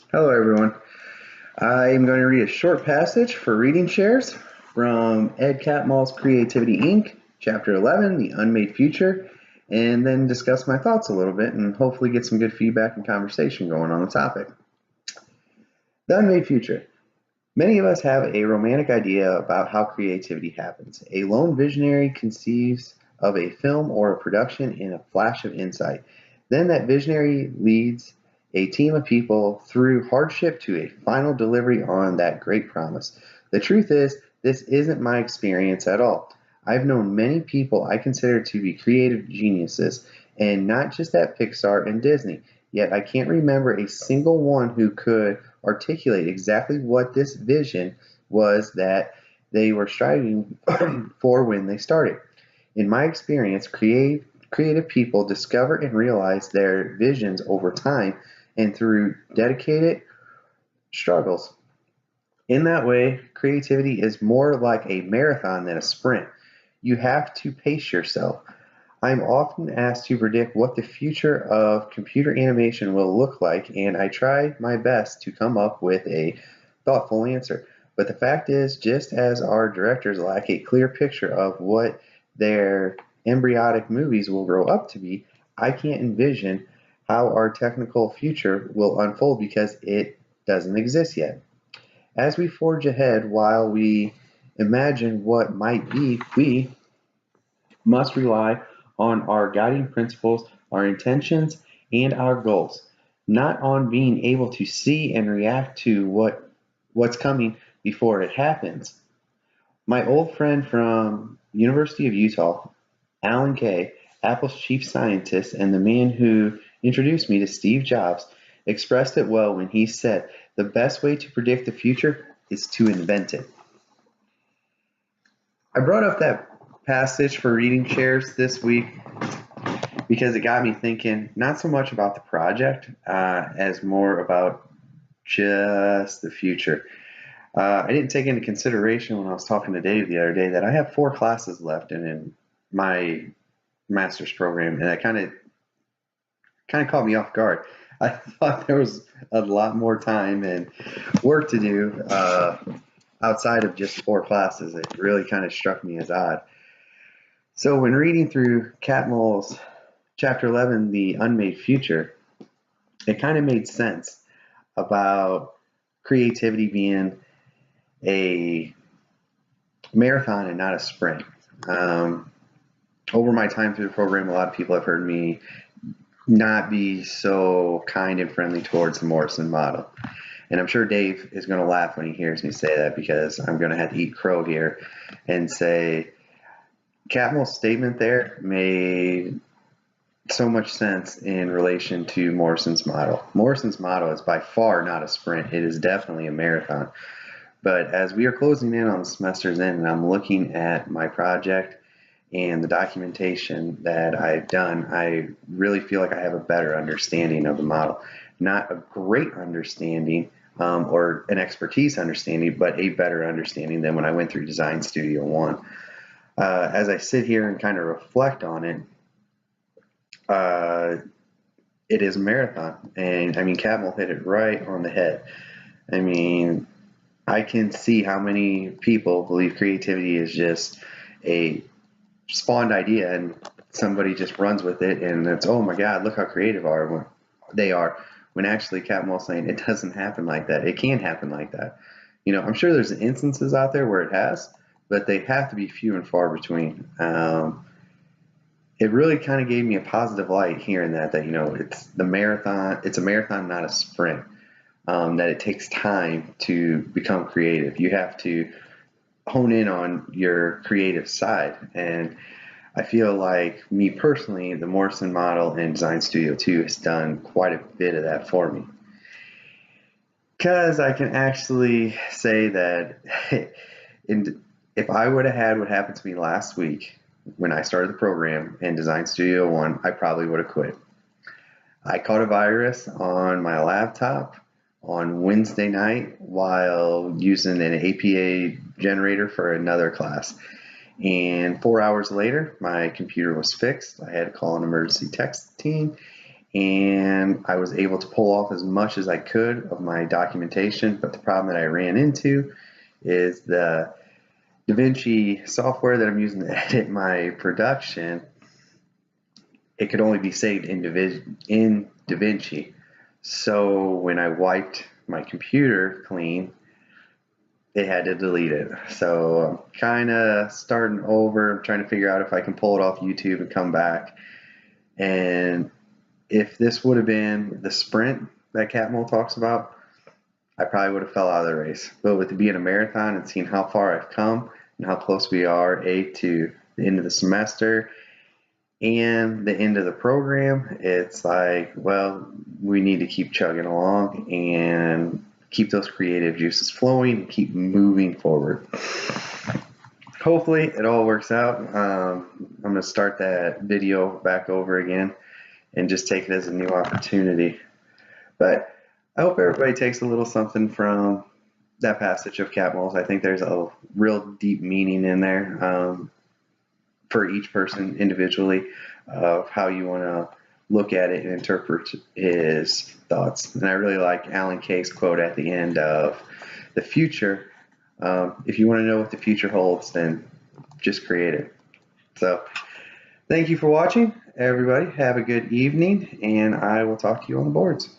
Hello, everyone. I'm going to read a short passage for reading shares from Ed Catmull's Creativity Inc., Chapter 11, The Unmade Future, and then discuss my thoughts a little bit and hopefully get some good feedback and conversation going on the topic. The Unmade Future. Many of us have a romantic idea about how creativity happens. A lone visionary conceives of a film or a production in a flash of insight. Then that visionary leads a team of people through hardship to a final delivery on that great promise. The truth is, this isn't my experience at all. I've known many people I consider to be creative geniuses, and not just at Pixar and Disney. Yet I can't remember a single one who could articulate exactly what this vision was that they were striving for when they started. In my experience, creative people discover and realize their visions over time and through dedicated struggles. In that way, creativity is more like a marathon than a sprint. You have to pace yourself. I'm often asked to predict what the future of computer animation will look like, and I try my best to come up with a thoughtful answer. But the fact is, just as our directors lack a clear picture of what their embryonic movies will grow up to be, I can't envision how our technical future will unfold because it doesn't exist yet. As we forge ahead while we imagine what might be, we must rely on our guiding principles, our intentions, and our goals, not on being able to see and react to what's coming before it happens. My old friend from University of Utah, Alan Kay, Apple's chief scientist and the man who introduced me to Steve Jobs, expressed it well when he said, "The best way to predict the future is to invent it." I brought up that passage for reading shares this week because it got me thinking not so much about the project as more about just the future. I didn't take into consideration when I was talking to Dave the other day that I have 4 classes left in my master's program, and that kind of caught me off guard. I thought there was a lot more time and work to do outside of just 4 classes. It really kind of struck me as odd. So when reading through Catmull's Chapter 11, The Unmade Future, it kind of made sense about creativity being a marathon and not a sprint. Over my time through the program, a lot of people have heard me not be so kind and friendly towards the Morrison model. And I'm sure Dave is going to laugh when he hears me say that because I'm going to have to eat crow here and say Catmull's statement there made so much sense in relation to Morrison's model. Morrison's model is by far not a sprint. It is definitely a marathon. But as we are closing in on the semester's end and I'm looking at my project and the documentation that I've done, I really feel like I have a better understanding of the model. Not a great understanding or an expertise understanding, but a better understanding than when I went through Design Studio One. As I sit here and kind of reflect on it, it is a marathon. And I mean, Catmull hit it right on the head. I mean, I can see how many people believe creativity is just a spawned idea and somebody just runs with it and it's, oh my God, look how creative they are. When actually Catmull's saying it doesn't happen like that. It can't happen like that. You know, I'm sure there's instances out there where it has, but they have to be few and far between. It really kind of gave me a positive light hearing that you know it's a marathon, not a sprint. That it takes time to become creative. You have to hone in on your creative side, and I feel like me personally, the Morrison model and Design Studio 2 has done quite a bit of that for me. Because I can actually say that if I would have had what happened to me last week when I started the program in Design Studio 1, I probably would have quit. I caught a virus on my laptop on Wednesday night while using an APA generator for another class. And 4 hours later, my computer was fixed. I had to call an emergency text team, and I was able to pull off as much as I could of my documentation. But the problem that I ran into is the DaVinci software that I'm using to edit my production. It could only be saved in DaVinci. So when I wiped my computer clean, it had to delete it. So I'm kind of starting over. I'm trying to figure out if I can pull it off YouTube and come back. And if this would have been the sprint that Catmull talks about, I probably would have fell out of the race. But with it being a marathon and seeing how far I've come and how close we are, to the end of the semester and the end of the program, it's like, well, we need to keep chugging along and keep those creative juices flowing and keep moving forward. Hopefully it all works out. I'm going to start that video back over again and just take it as a new opportunity. But I hope everybody takes a little something from that passage of Catmull's. I think there's a real deep meaning in there for each person individually of how you want to look at it and interpret his thoughts. And I really like Alan Kay's quote at the end of the future. If you want to know what the future holds, then just create it. So thank you for watching, everybody. Have a good evening, and I will talk to you on the boards.